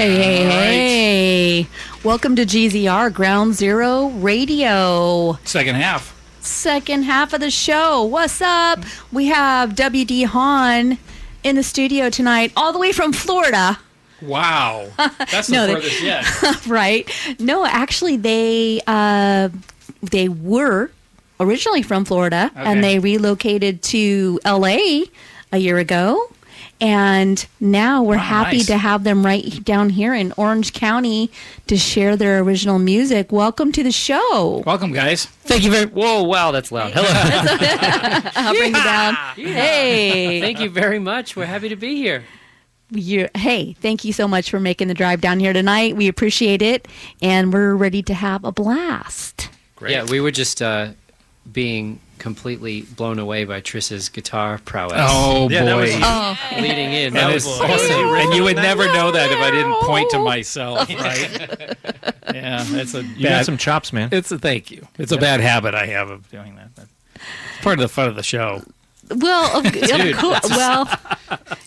Hey. Welcome to GZR, Ground Zero Radio. Second half of the show. What's up? We have WD Hahn in the studio tonight, all the way from Florida. Wow. That's the furthest yet. Right. No, actually, they were originally from Florida, and they relocated to LA a year ago. And now we're happy to have them right down here in Orange County to share their original music. Welcome to the show. Welcome, guys. Thank you very much. Whoa, wow, that's loud. Hello. I'll bring you down. Yeah. Hey. Thank you very much. We're happy to be here. Hey, thank you so much for making the drive down here tonight. We appreciate it. And we're ready to have a blast. Great. Yeah, we were just being completely blown away by Triss's guitar prowess. Oh, boy. Leading in. That was awesome. And you would never know that if I didn't point to myself, right? Yeah, that's a You got some chops, man. Thank you. It's a bad habit I have of doing that. It's part of the fun of the show. Well, course. Well,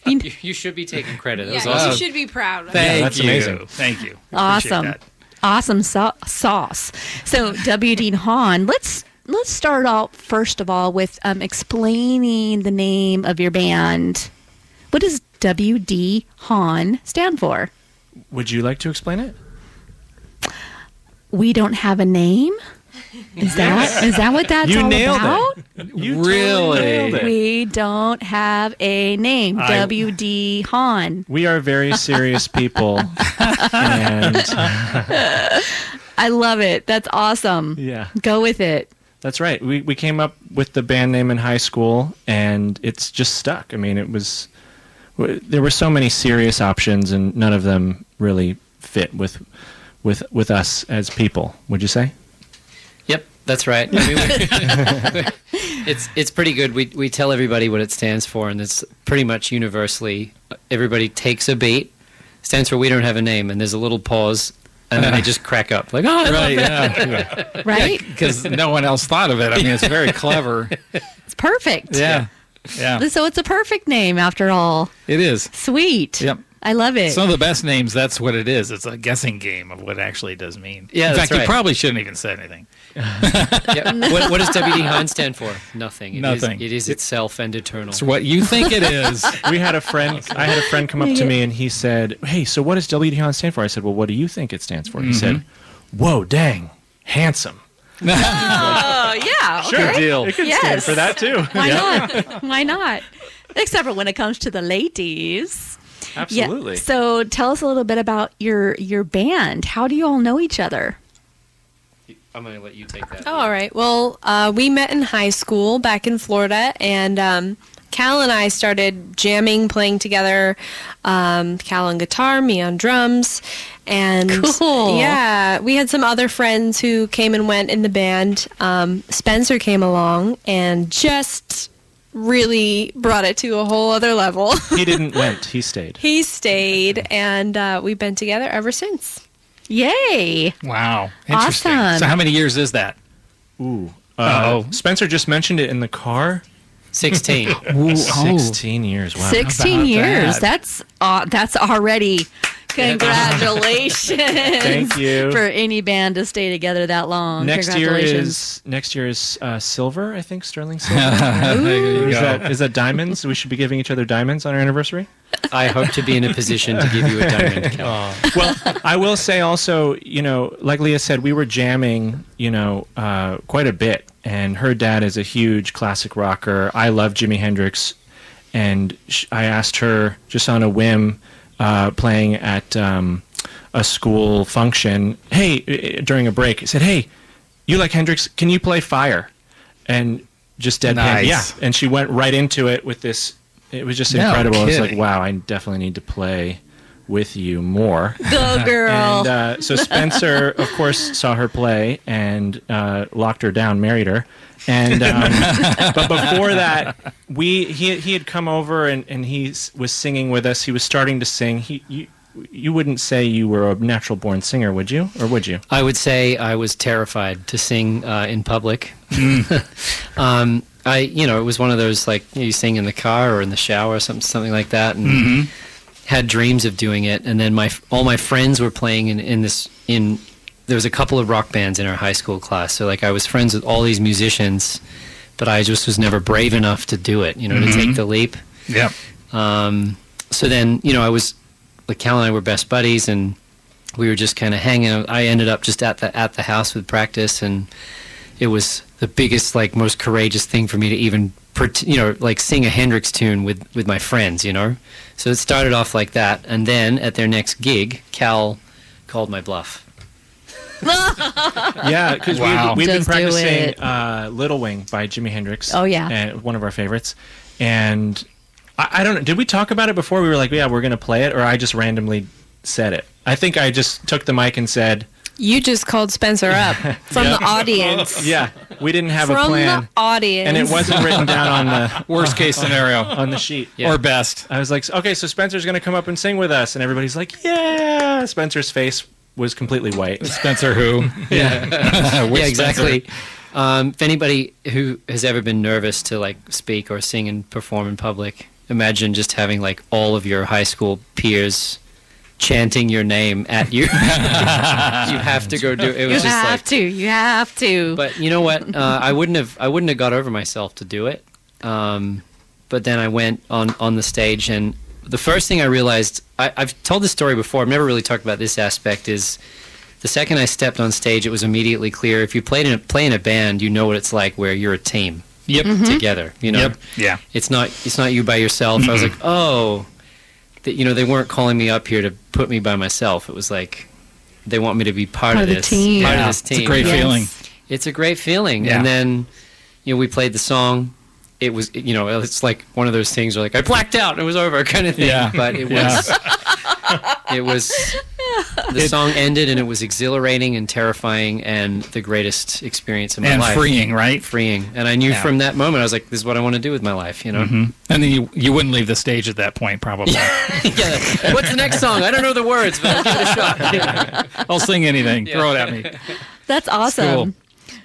you should be taking credit. That was awesome. You should be proud. Thank you. Amazing. Thank you. Awesome. Awesome sauce. So, WD Hahn, let's start out first of all with explaining the name of your band. What does WD Hahn stand for? Would you like to explain it? We don't have a name? Is that what that's you all nailed about? It. You Really? Totally nailed it. We don't have a name. WD Hahn. We are very serious people. And I love it. That's awesome. yeah. Go with it. That's right. We came up with the band name in high school, and it's just stuck. I mean, there were so many serious options, and none of them really fit with us as people. Would you say? Yep, that's right. I mean, it's pretty good. We tell everybody what it stands for, and it's pretty much universally. Everybody takes a beat. Stands for we don't have a name, and there's a little pause. And then they just crack up, like, oh, Right, yeah. Right? Because no one else thought of it. I mean, it's very clever. It's perfect. Yeah. So it's a perfect name after all. It is. Sweet. Yep. I love it. Some of the best names, that's what it is. It's a guessing game of what it actually does mean. Yeah, In that's fact, you right. probably shouldn't even say anything. Yeah. What does WD Hahn stand for? Nothing. Nothing. It is itself and eternal. It's what you think it is. I had a friend come up to me, and he said, "Hey, so what does WD Hahn stand for?" I said, "Well, what do you think it stands for?" He said, "Whoa, dang, handsome." Oh, yeah. Sure. Okay. Good deal. It could stand for that too. Why not? Why not? Except for when it comes to the ladies. Absolutely. Yeah. So tell us a little bit about your band. How do you all know each other? I'm going to let you take that. Oh, all right. Well, we met in high school back in Florida, and Cal and I started jamming, playing together. Cal on guitar, me on drums. And Cool. yeah, we had some other friends who came and went in the band. Spencer came along and just really brought it to a whole other level. He didn't went. He stayed. He stayed, and we've been together ever since. Yay. Wow. Interesting. Awesome. So how many years is that? Ooh. Spencer just mentioned it in the car. 16. Ooh, 16 years. Wow. 16 about years. that? That's already congratulations. Thank you. For any band to stay together that long. Next year Congratulations. is silver, I think, sterling silver. There you go. Is that diamonds? We should be giving each other diamonds on our anniversary? I hope to be in a position to give you a diamond. Cal. Well, I will say also, like Leah said, we were jamming, quite a bit. And her dad is a huge classic rocker. I love Jimi Hendrix. And I asked her just on a whim, playing at a school function, hey, during a break, I said, hey, you like Hendrix? Can you play Fire? And just deadpan. Nice. Yeah. And she went right into it with this. It was just incredible. It's like, wow, I definitely need to play with you more. Go, girl. And so Spencer, of course, saw her play and locked her down, married her. And but before that, he had come over and he was singing with us. He was starting to sing. You wouldn't say you were a natural born singer, would you? Or would you? I would say I was terrified to sing in public. It was one of those, like, you sing in the car or in the shower or something like that. And had dreams of doing it, and then all my friends were playing in there was a couple of rock bands in our high school class, so like I was friends with all these musicians, but I just was never brave enough to do it, to take the leap. Yeah. So then, I was, like, Cal and I were best buddies, and we were just kind of hanging out. I ended up just at the house with practice, and it was the biggest, like, most courageous thing for me to even, like, sing a Hendrix tune with my friends, So it started off like that, and then at their next gig, Cal called my bluff. Yeah, because Wow. we've been Just do practicing it. Little Wing by Jimi Hendrix. Oh, yeah. And one of our favorites. And I don't know, did we talk about it before? We were like, yeah, we're going to play it, or I just randomly said it? I think I just took the mic and said... You just called Spencer up from the audience. Yeah, we didn't have a From plan. the audience. And it wasn't written down on the Worst case scenario. on the sheet. Yeah. Or best. I was like, okay, so Spencer's going to come up and sing with us. And everybody's like, yeah. Spencer's face was completely white. Spencer who? Yeah, Which yeah, exactly. Spencer? If anybody who has ever been nervous to like speak or sing and perform in public, imagine just having like all of your high school peers chanting your name at you. You have to go do it. It was You have to. But you know what? I wouldn't have got over myself to do it. But then I went on the stage, and the first thing I realized, I've told this story before, I've never really talked about this aspect, is the second I stepped on stage, it was immediately clear, if you play in a band, you know what it's like where you're a team. Yep. Together, Yep. Yeah. It's not you by yourself. I was like, oh, they weren't calling me up here to put me by myself. It was like they want me to be part of the this team. part Yeah. of this team. It's a great Yes. feeling. It's a great feeling. Yeah. And then, we played the song. It was, it's like one of those things where like I blacked out and it was over kind of thing. Yeah. But it was, the song ended and it was exhilarating and terrifying and the greatest experience of my And life. freeing, right? Freeing. And I knew Yeah. from that moment, I was like, this is what I want to do with my life, And then you wouldn't leave the stage at that point, probably. Yeah. What's the next song? I don't know the words, but I'll give it a shot. I'll sing anything. Throw it at me. That's awesome. Cool.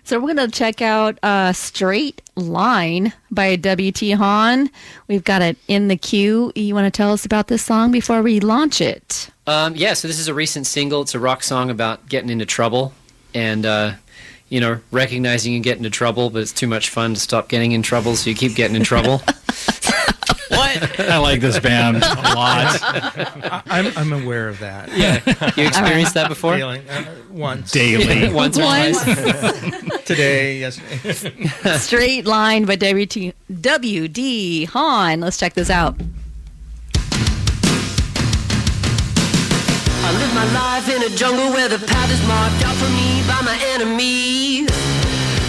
So we're going to check out Straight Line by W.T. Hahn. We've got it in the queue. You want to tell us about this song before we launch it? Yeah, so this is a recent single. It's a rock song about getting into trouble and, recognizing you get into trouble, but it's too much fun to stop getting in trouble, so you keep getting in trouble. What? I like this band a lot. I'm aware of that. Yeah. You experienced that before? Feeling, once. Daily. Once or twice? Today, yesterday. Straight Line by W.D. Hahn. Let's check this out. I live my life in a jungle where the path is marked out for me by my enemies.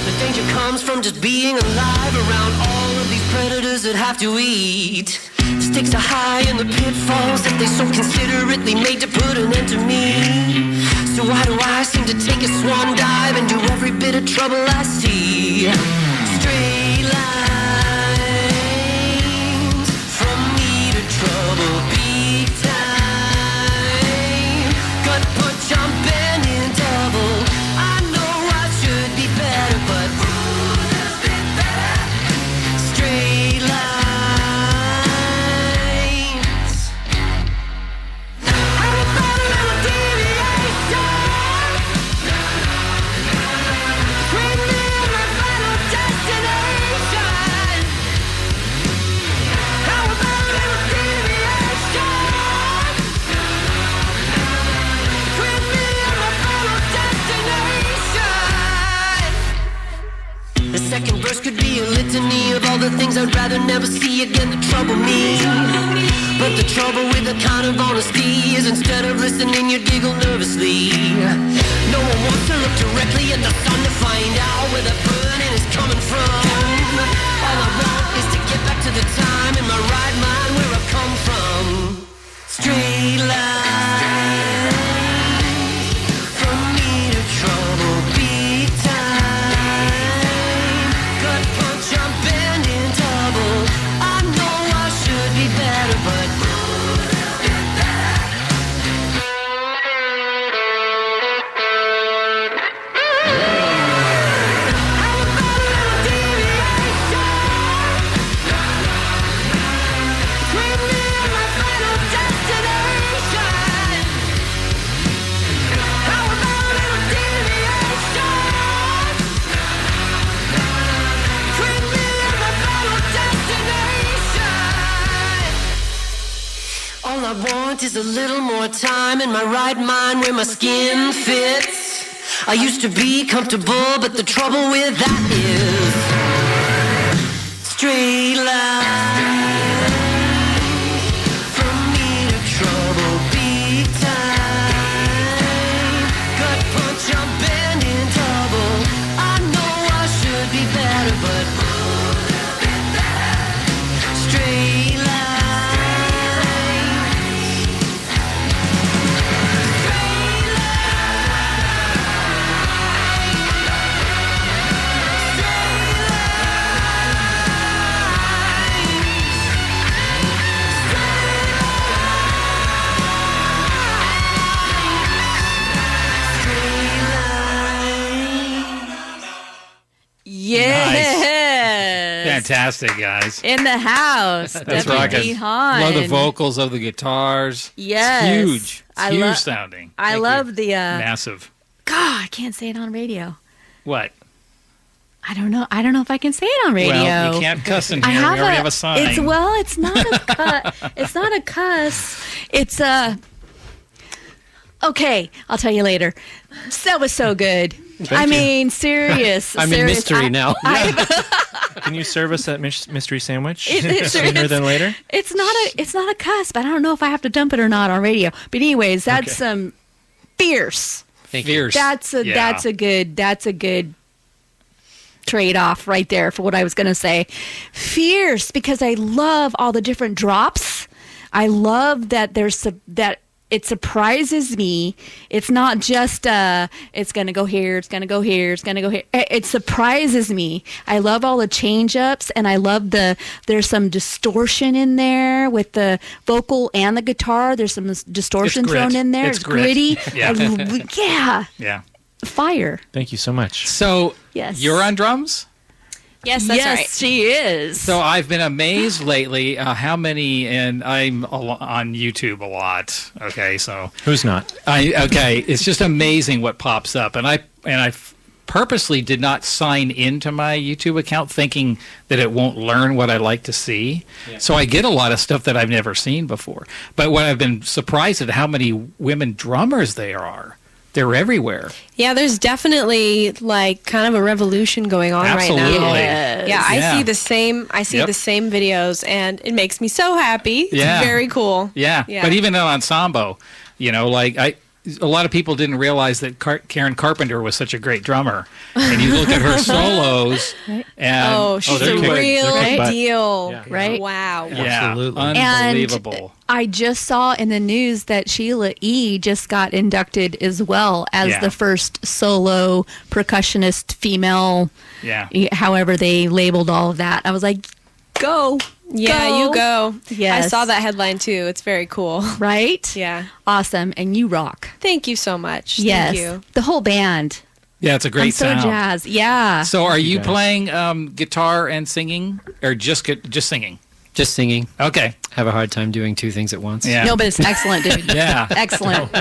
The danger comes from just being alive around all of these predators that have to eat. The stakes are high and the pitfalls that they so considerately made to put an end to me. So why do I seem to take a swan dive and do every bit of trouble I see? Straight lines from me to trouble, big time. Gut punch, I'm bending double. I know I should be better, but straight lines. How about a little deviation? Between me and my final destination. How about a little deviation? Between me and my final destination. The second verse could be a litany of all the things I'd rather never see again that trouble me. But the trouble with the kind of honesty is instead of listening, you giggle nervously. No one wants to look directly at the sun to find out where the burning is coming from. All I want is to get back to the time in my right mind where I've come from. Straight lines from me to trouble, big time. Gut punch, I'm bending double. I know I should be better, but how about a little deviation? I want is a little more time in my right mind where my skin fits. I used to be comfortable, but the trouble with that is straight line from me to trouble big time. Gut punch, I'm bending double. I know I should be better, but straight line. Yes. Fantastic, guys. In the house. That's Deputy rocking. Hahn. Love the vocals of the guitars. Yes. It's huge. It's I huge lo- sounding. I Thank love you. the Massive. God, I can't say it on radio. What? I don't know if I can say it on radio. Well, you can't cuss in here. We already have a sign. It's not a it's not a cuss. It's a okay, I'll tell you later. That was so good. I mean, serious. I'm in serious. mystery now. Can you serve us that mystery sandwich It's- sooner than later? It's not a cuss, but I don't know if I have to dump it or not on radio. But anyways, that's some fierce. Thank you. Fierce. That's a good trade-off right there for what I was going to say. Fierce, because I love all the different drops. I love that that it surprises me. It's not just it's going to go here, it's going to go here, it's going to go here. It surprises me. I love all the change-ups, and I love there's some distortion in there with the vocal and the guitar. There's some distortion It's grit. thrown in there. It's It's grit. gritty. Yeah. Yeah. Yeah. Fire. Thank you so much. So Yes. you're on drums? Yes, that's yes, right. she is. So I've been amazed lately how many, and I'm on YouTube a lot. Okay, so Who's not? it's just amazing what pops up, and I purposely did not sign into my YouTube account thinking that it won't learn what I like to see. So I get a lot of stuff that I've never seen before. But what I've been surprised at how many women drummers there are. They're everywhere. Yeah, there's definitely like kind of a revolution going on Absolutely. right now. Yes. Yeah, I Yeah. see the same. I see Yep. the same videos, and it makes me so happy. Yeah. It's very cool. Yeah. Yeah. But even on Ensemble, a lot of people didn't realize that Karen Carpenter was such a great drummer. And you look at her solos, and Oh, she's they're a kick- real they're kick butt. deal. Yeah. Right? Wow. yeah, Absolutely. unbelievable. I just saw in the news that Sheila E. just got inducted as well as Yeah. the first solo percussionist female, Yeah. however they labeled all of that. I was like, go. Yeah, you go. Yes. I saw that headline too. It's very cool. Right? Yeah. Awesome. And you rock. Thank you so much. Yes. Thank you. The whole band. Yeah, it's a great I'm so sound. jazzed. Yeah. So are you guys. playing guitar and singing, or just singing? Just singing. Okay. Have a hard time doing two things at once. Yeah. No, but it's excellent, dude. Yeah. Excellent.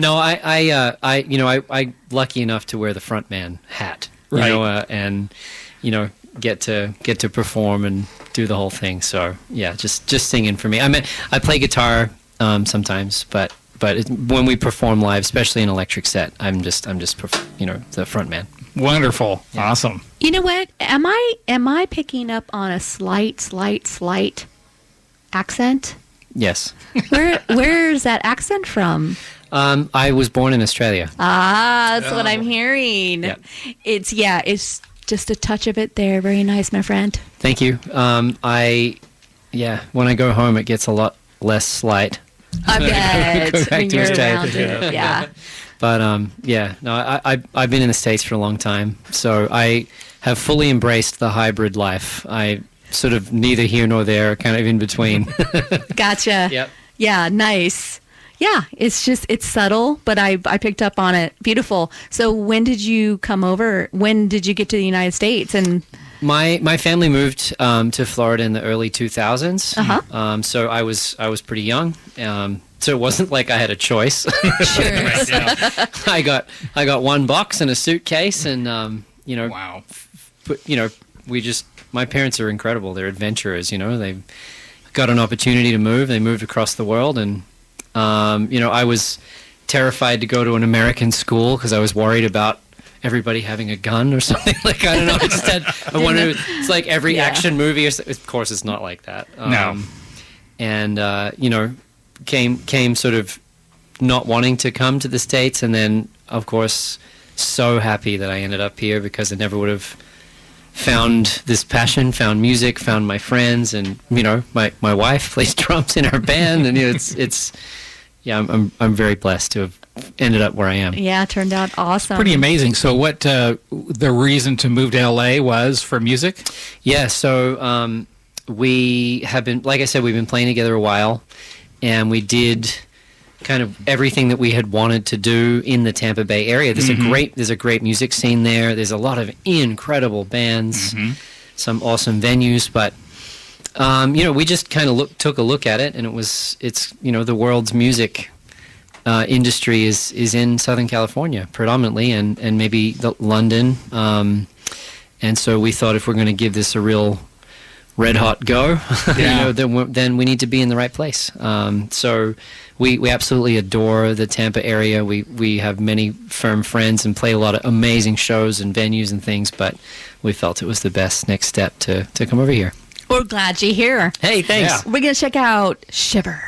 No, I lucky enough to wear the front man hat, Right. and get to perform and do the whole thing. So yeah, just singing for me. I mean, I play guitar sometimes, but when we perform live, especially an electric set, I'm just the front man. Wonderful. Awesome. You know what? Am I picking up on a slight accent? Yes. Where's that accent from? I was born in Australia. Ah, that's what I'm hearing. Yeah. It's just a touch of it there. Very nice, my friend. Thank you. When I go home, it gets a lot less slight. I bet Go back when to you're Australia. around it. Yeah. But I've been in the States for a long time, so I have fully embraced the hybrid life. I sort of neither here nor there, kind of in between. Gotcha. Yep. Yeah, nice. Yeah, it's subtle, but I picked up on it. Beautiful. So when did you come over? When did you get to the United States? And My family moved to Florida in the early 2000s. Uh-huh. So I was pretty young. So it wasn't like I had a choice. sure. Right, yeah. I got one box and a suitcase, and Wow. my parents are incredible. They're adventurers. They got an opportunity to move. They moved across the world, and I was terrified to go to an American school because I was worried about everybody having a gun or something. Like, I don't know. I wanted. It's like every action movie. Of course, it's not like that. No. And came sort of not wanting to come to the States, and then of course so happy that I ended up here because I never would have found this passion, found music, found my friends, and my wife plays drums in our band, and I'm very blessed to have ended up where I am. Yeah, it turned out awesome. Pretty amazing. So what the reason to move to LA was for music? Yeah, so we have been, like I said, we've been playing together a while, and we did kind of everything that we had wanted to do in the Tampa Bay area. There's a great music scene there. There's a lot of incredible bands, some awesome venues, but we just kind of took a look at it, and it's the world's music industry is in Southern California predominantly, and maybe London, and so we thought if we're going to give this a real red hot go, then we need to be in the right place. So we absolutely adore the Tampa area. We have many firm friends and play a lot of amazing shows and venues and things, but we felt it was the best next step to come over here. We're glad you're here. Hey, thanks. Yeah. We're going to check out Shiver.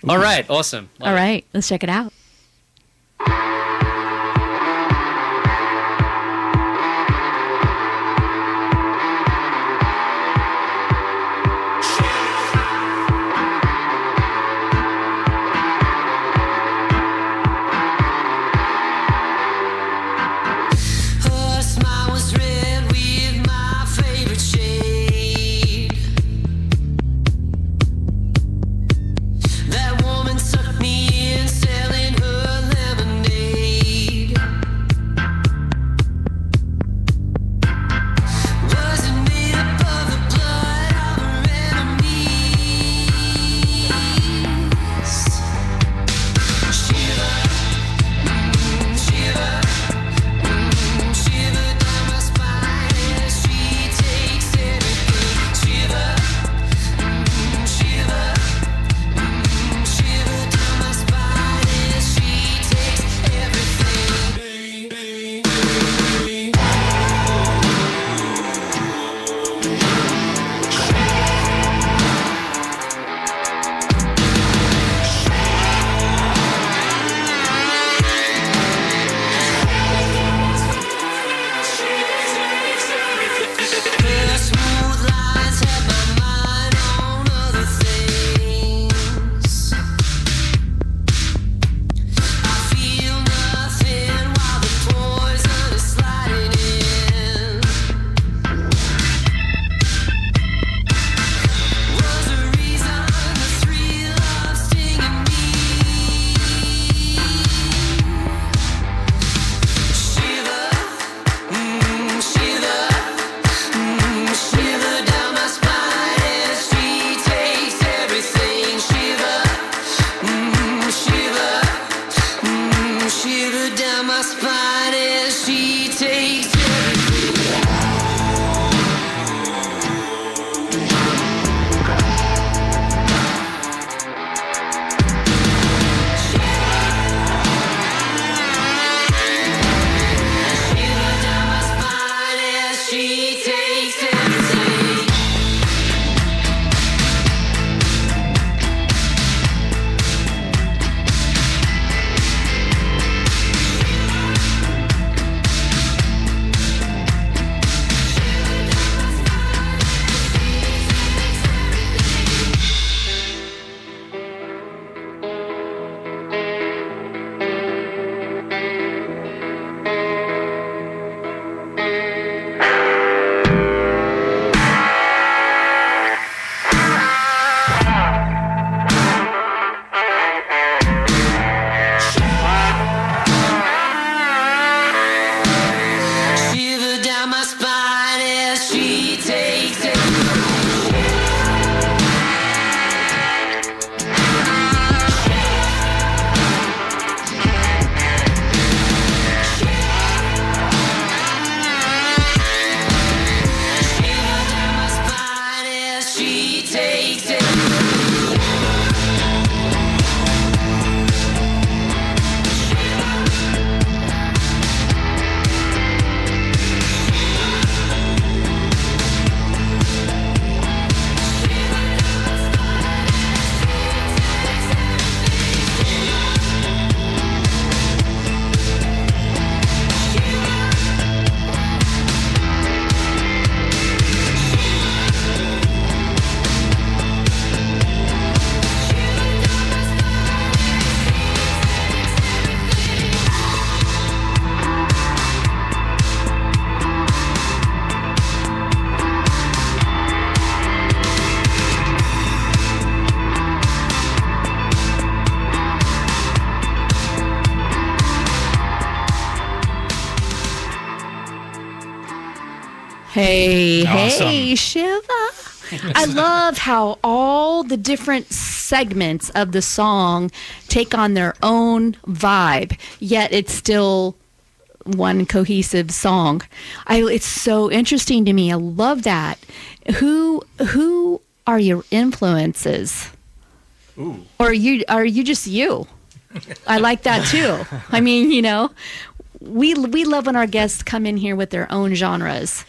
All right, awesome. Love All it. right, let's check it out. Her smile was red with my favorite shade. That woman sucked me in, selling her lemonade. Was it made up of the blood of her enemies? Shiver, shiver. Shiver down my spine as she takes everything. Shiver, shiver, shiver down my spine as she takes everything. Her smooth lines have my mind on other things. I feel nothing while the poison is sliding in. Was the reason the thrill of stinging me? Shiver, shiver. Shiver down my spine as she takes everything. Shiver, shiver, shiver down my spine as she takes everything. Shiver down my spine as she takes everything. Shiver down my spine as she takes it. Shiver down my spine as she takes it. Hey, Awesome. hey, Shiva. I love how all the different segments of the song take on their own vibe, yet it's still one cohesive song. It's so interesting to me. I love that. Who are your influences? Ooh. Or are you just you? I like that too. I mean, we love when our guests come in here with their own genres.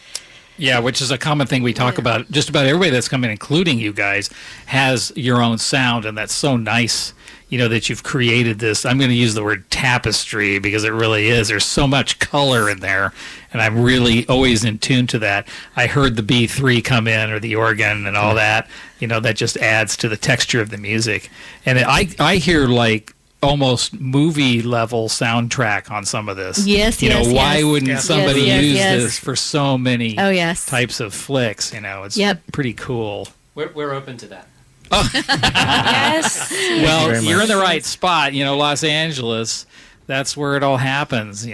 Yeah, which is a common thing we talk about. Just about everybody that's come in, including you guys, has your own sound, and that's so nice, that you've created this. I'm going to use the word tapestry because it really is. There's so much color in there, and I'm really always in tune to that. I heard the B3 come in, or the organ and all that. That just adds to the texture of the music. And I hear like almost movie level soundtrack on some of this. Yes, why yes. wouldn't Yes. somebody Yes, use yes. this for so many types of flicks? It's Yep. pretty cool. We're open to that. Yes. Well, very you're much. in the right spot. Los Angeles, that's where it all happens.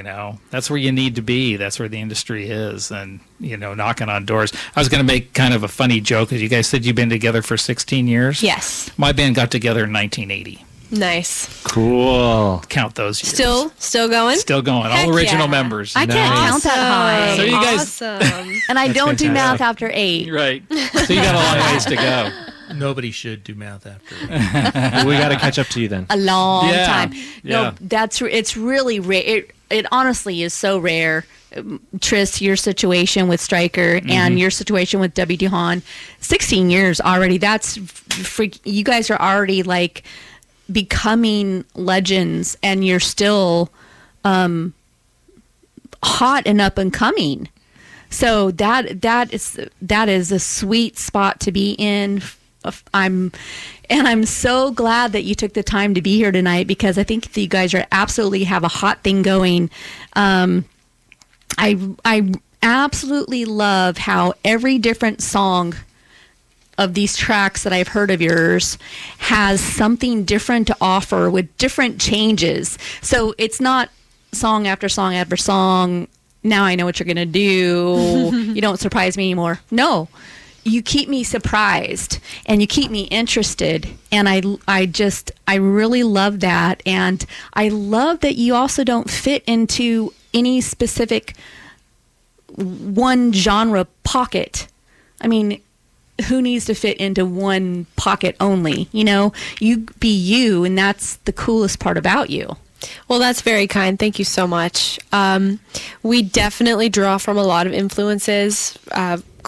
That's where you need to be. That's where the industry is, and knocking on doors. I was going to make kind of a funny joke because you guys said you've been together for 16 years. Yes. My band got together in 1980. Nice. Cool. Count those years. Still going? Still going. Heck All original yeah. members. I can't count that high. So you guys- Awesome. And I don't do math fantastic. after 8. Right. So you got a long ways to go. Nobody should do math after. We got to catch up to you then. A long Yeah, time. yeah. No, it's really rare. It honestly is so rare. Tris, your situation with Stryker and your situation with W.D. Hahn, 16 years already. That's you guys are already like becoming legends, and you're still hot and up and coming. So that is a sweet spot to be in. I'm so glad that you took the time to be here tonight, because I think that you guys are absolutely have a hot thing going. I absolutely love how every different song of these tracks that I've heard of yours has something different to offer with different changes. So it's not song after song after song. Now I know what you're going to do. You don't surprise me anymore. No, you keep me surprised and you keep me interested. And I really love that. And I love that you also don't fit into any specific one genre pocket. I mean, who needs to fit into one pocket only? You be you, and that's the coolest part about you. Well, that's very kind. Thank you so much. We definitely draw from a lot of influences,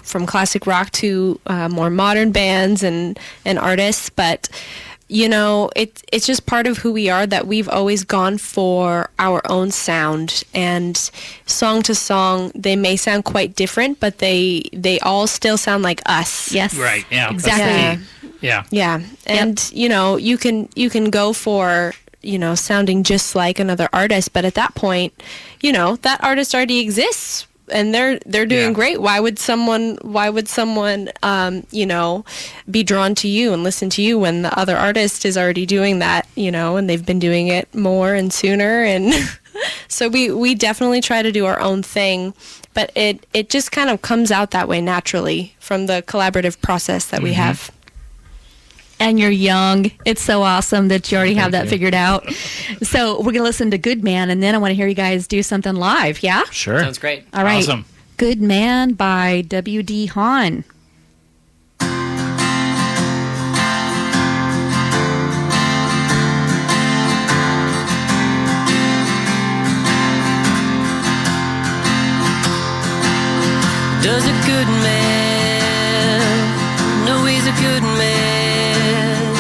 from classic rock to more modern bands and artists. But, it's just part of who we are, that we've always gone for our own sound. And song to song, they may sound quite different, but they all still sound like us. Yes. Right. Yeah. that's Exactly. the key. Yeah. Yeah. And, you can go for, sounding just like another artist, but at that point, that artist already exists and they're doing Yeah. great. Why would someone be drawn to you and listen to you when the other artist is already doing that, and they've been doing it more and sooner. And so we definitely try to do our own thing, but it just kind of comes out that way naturally from the collaborative process that we have. And you're young. It's so awesome that you already have that figured out. So we're going to listen to Good Man, and then I want to hear you guys do something live. Yeah? Sure. Sounds great. All right. Awesome. Good Man by W.D. Hahn. Does a good man know he's a good man,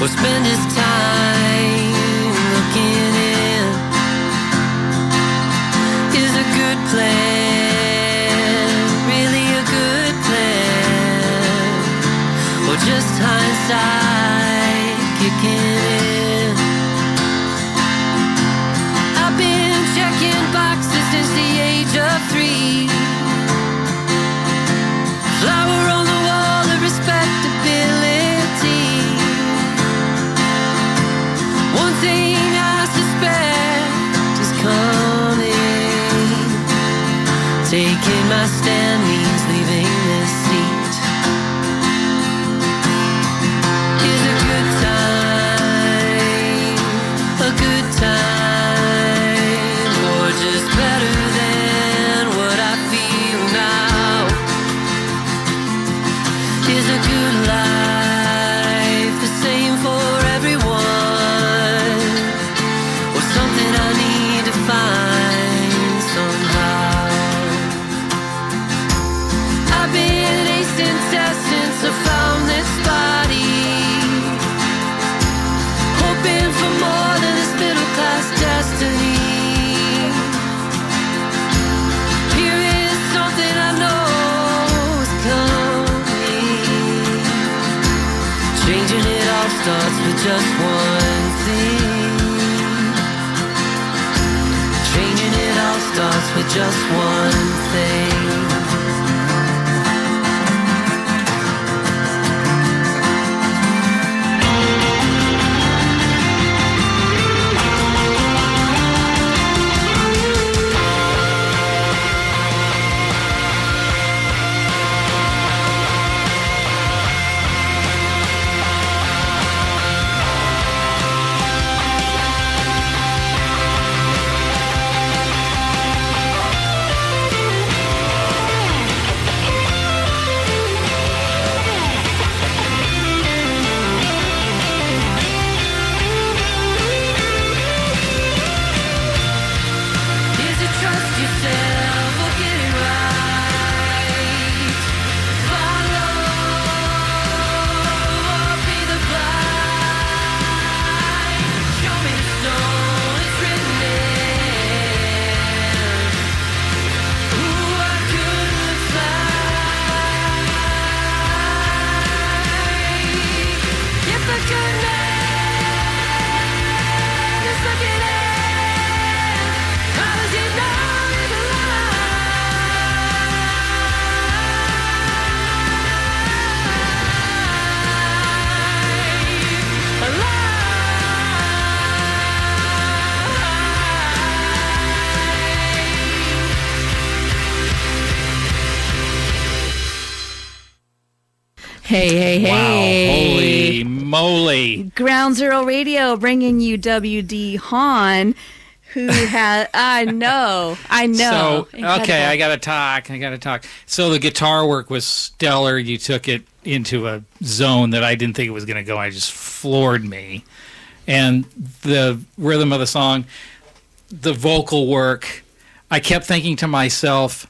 or spend his time looking in? Is a good plan really a good plan, or just hindsight kicking in? I've been checking boxes since the age of 3. Flower on the wall of respectability. One thing I suspect is coming. Taking my stand life the same for everyone, or something I need to find somehow. I've been acing tests since I found this body, hoping for more than this middle class destiny. Here is something I know is coming. Changing it all starts with just one thing. Changing it all starts with just one thing. Hey, Wow, hey. holy moly. Ground Zero Radio bringing you WD Hahn, who had, I know. So, okay, Incredible. I got to talk. So the guitar work was stellar. You took it into a zone that I didn't think it was going to go. It just floored me. And the rhythm of the song, the vocal work, I kept thinking to myself,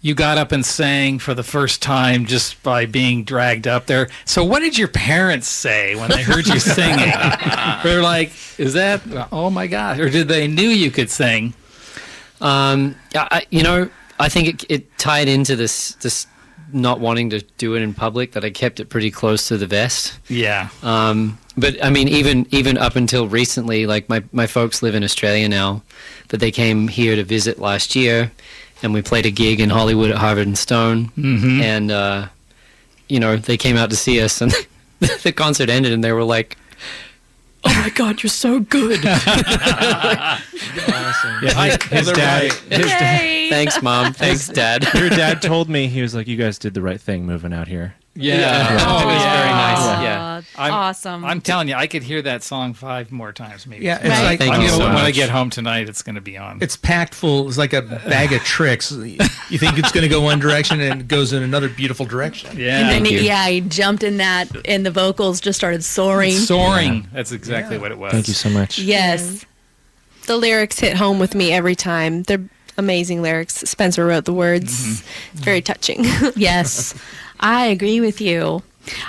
you got up and sang for the first time just by being dragged up there. So what did your parents say when they heard you singing? They're like, is that, oh my gosh, or did they knew you could sing? I think it tied into this not wanting to do it in public, that I kept it pretty close to the vest. Yeah. But I mean, even up until recently, like my folks live in Australia now, but they came here to visit last year, and we played a gig in Hollywood at Harvard and Stone, and they came out to see us, and the concert ended, and they were like, "Oh my God, you're so good!" Awesome. Yeah, his dad. Yay. Thanks, Mom. Thanks, Dad. Your dad told me, he was like, "You guys did the right thing moving out here." Yeah. Oh, Oh, it was yeah. very nice. Aw, Yeah. awesome. I'm telling you, I could hear that song 5 more times, maybe. Yeah, it's Right. like Thank you so When I much. get home tonight, it's going to be on. it's packed full. It's like a bag of tricks. You think it's going to go one direction and it goes in another beautiful direction. Yeah. and then, Thank you. he jumped in that, and the vocals just started soaring. Soaring. That's exactly what it was. Thank you so much. Yes. The lyrics hit home with me every time. They're amazing lyrics. Spencer wrote the words. It's very touching. Yes. I agree with you.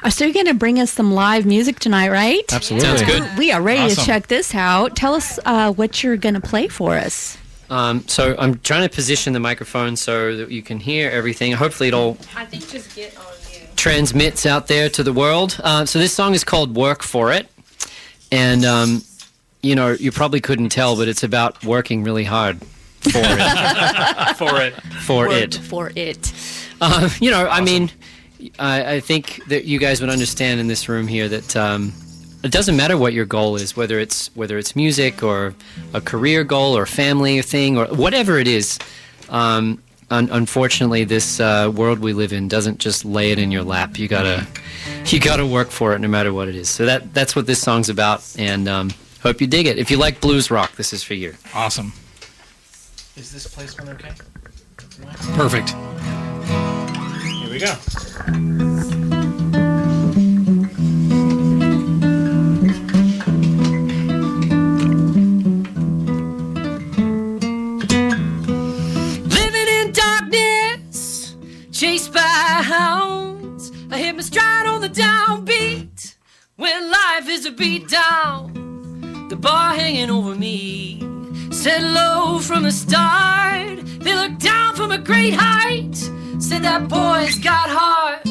So you're going to bring us some live music tonight, right? Absolutely. Sounds good. We are ready to Awesome. check this out. Tell us what you're going to play for us. So I'm trying to position the microphone so that you can hear everything. Hopefully it all I think just get on you. transmits out there to the world. So this song is called Work For It. And, you probably couldn't tell, but it's about working really hard for it. For it. For it. I think that you guys would understand in this room here that it doesn't matter what your goal is, whether it's music or a career goal or family thing or whatever it is. Unfortunately, this world we live in doesn't just lay it in your lap. You gotta work for it, no matter what it is. So that's what this song's about, and hope you dig it. If you like blues rock, this is for you. Awesome. Is this placement okay? Perfect. Here we go. downbeat when life is a beat down. The bar hanging over me, set low from the start. They look down from a great height, said that boy's got heart.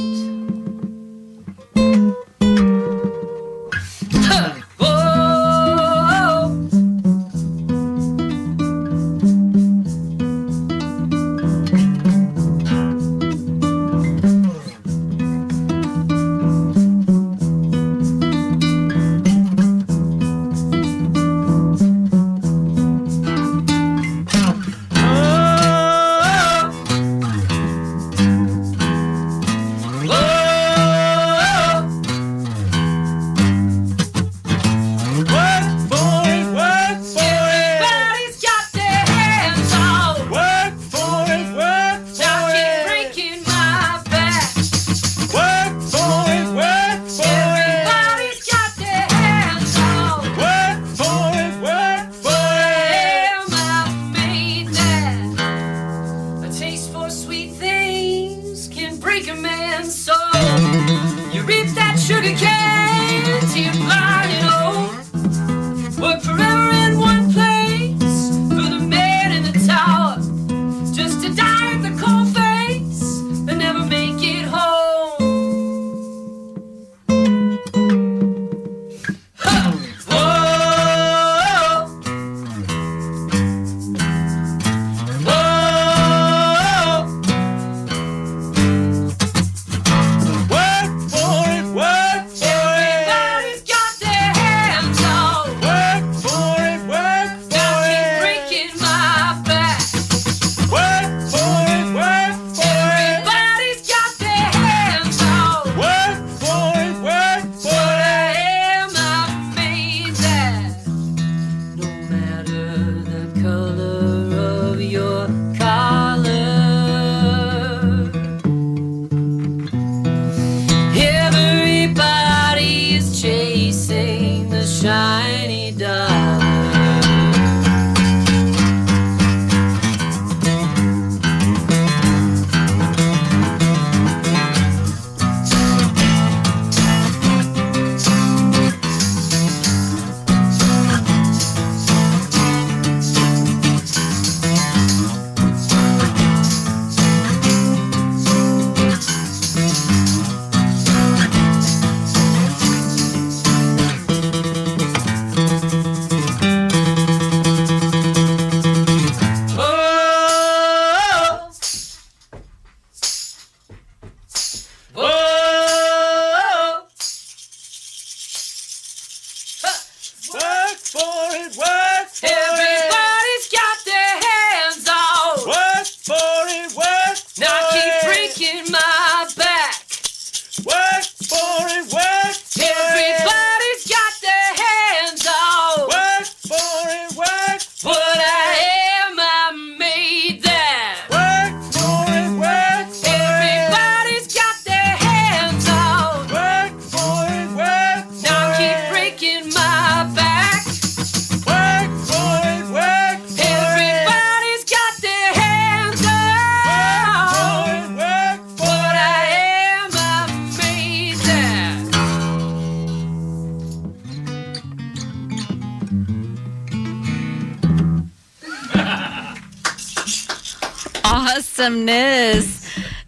Awesomeness.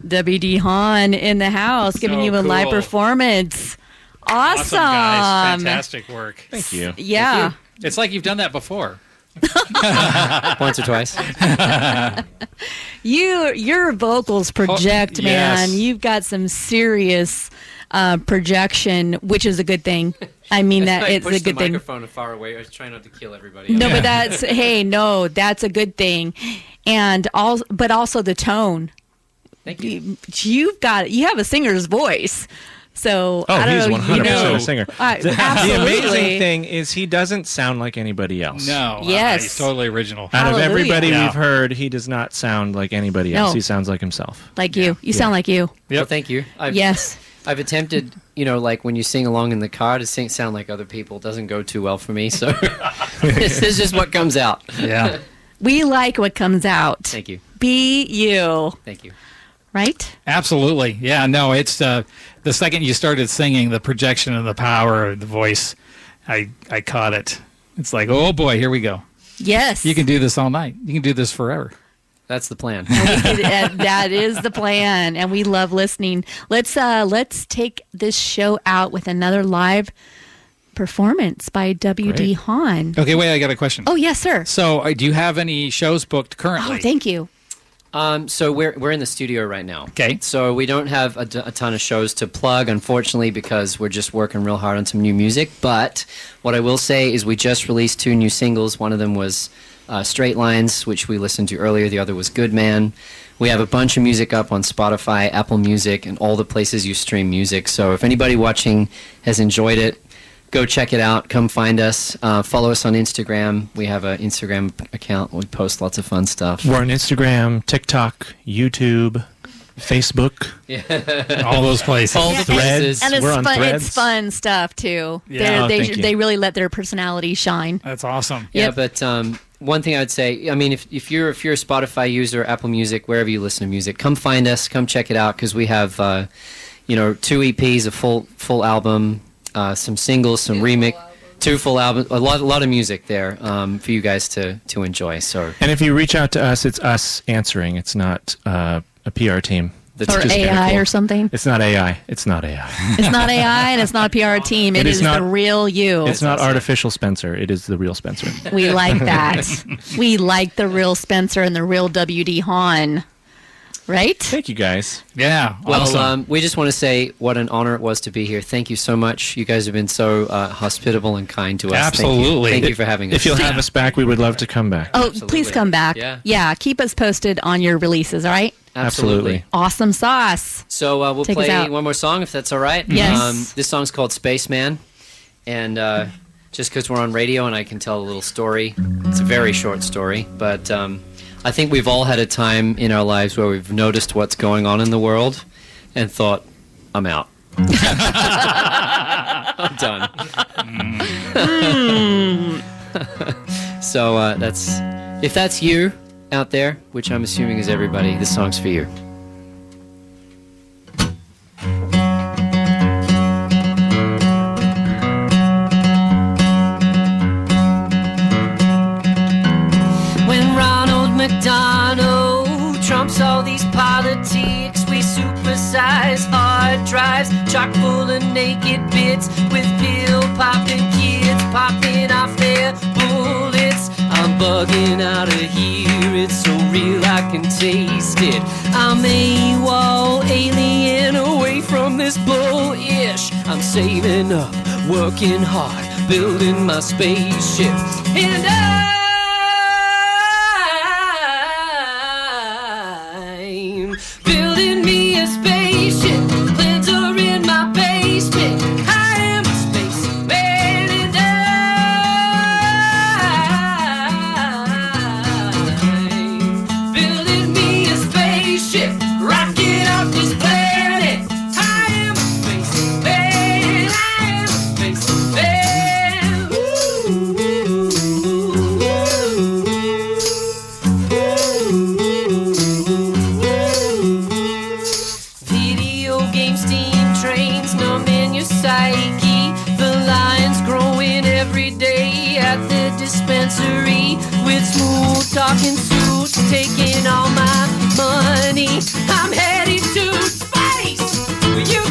WD Hahn in the house, giving So you a live cool. performance. Awesome. Guys. Fantastic work. Thank you. Yeah. It's like you've done that before. Once or twice. Your vocals project, Oh, man. yes. You've got some serious projection, which is a good thing. I mean, that it's a good thing. microphone far away. I was trying not to kill everybody. No, but that's that's a good thing, and but also the tone. Thank you. You have a singer's voice. So Oh, I don't he's know, 100% a singer. The absolutely. amazing thing is he doesn't sound like anybody else. No. Yes. He's totally original. Out of Hallelujah. everybody Yeah. we've heard, he does not sound like anybody else. No. He sounds like himself. Like you. You sound like you. Well, thank you. Yes. I've attempted, like when you sing along in the car to sound like other people. It doesn't go too well for me, so this is just what comes out. Yeah. We like what comes out. Thank you. Be you. Thank you. right? Absolutely. Yeah, no, it's the second you started singing, the projection and the power of the voice, I caught it. It's like, oh boy, here we go. Yes. You can do this all night. You can do this forever. That's the plan. That is the plan, and we love listening. Let's take this show out with another live performance by W.D. Hahn. Okay, wait, I got a question. Oh, yes, sir. So, do you have any shows booked currently? Oh, thank you. So we're in the studio right now. Okay. So we don't have a ton of shows to plug, unfortunately, because we're just working real hard on some new music. But what I will say is we just released 2 new singles. One of them was Straight Lines, which we listened to earlier. The other was Good Man. We have a bunch of music up on Spotify, Apple Music, and all the places you stream music. So if anybody watching has enjoyed it, go check it out. Come find us. Follow us on Instagram. We have an Instagram account. We post lots of fun stuff. We're on Instagram, TikTok, YouTube, Facebook. All those places. All the places. And it's We're on fun. Threads. It's fun stuff too. Yeah. Thank you. They really let their personality shine. That's awesome. Yeah, Yep. but one thing I'd say, I mean, if you're a Spotify user, Apple Music, wherever you listen to music, come find us, come check it out, because we have, 2 EPs, a full album, some singles, some remix, 2 full albums, a lot of music there for you guys to enjoy. So And if you reach out to us, it's us answering. It's not a PR team. that's Or just kinda AI cool. or something. It's not AI. It's not AI. It's not AI and it's not a PR team. It it is is not- the real you. It's not artificial Spencer. It is the real Spencer. We like that. We like the real Spencer and the real W.D. Hahn. Right? Thank you, guys. Yeah. Well, awesome. we just want to say what an honor it was to be here. Thank you so much. You guys have been so hospitable and kind to us. Absolutely. Thank you for having us. If you'll have us back, we would love to come back. Oh, Absolutely. please come back. Yeah. Keep us posted on your releases, all right? Absolutely. Awesome sauce. So we'll Take us play out. one more song if that's all right. Yes. This song's called Spaceman, and just because we're on radio and I can tell a little story, it's a very short story, but I think we've all had a time in our lives where we've noticed what's going on in the world and thought, I'm out. I'm done. So if that's you out there, which I'm assuming is everybody, this song's for you. When Ronald McDonald trumps all these politics, we supersize hard drives, chock full of naked bits, with pill popping kids popping off their bullets. I'm bugging out of here, it's so real I can taste it. I'm AWOL, alien away from this bullish. I'm saving up, working hard, building my spaceship, and I'm building me a spaceship. Plans are in my basement. I am a spaceman, and I'm building me a spaceship. Rocket off this planet. I am a spaceman. I am a spaceman. Video game steam trains numbing your psyche. The lines growing every day at the dispensary, with smooth talking suits taking all my money. I'm headed to space. You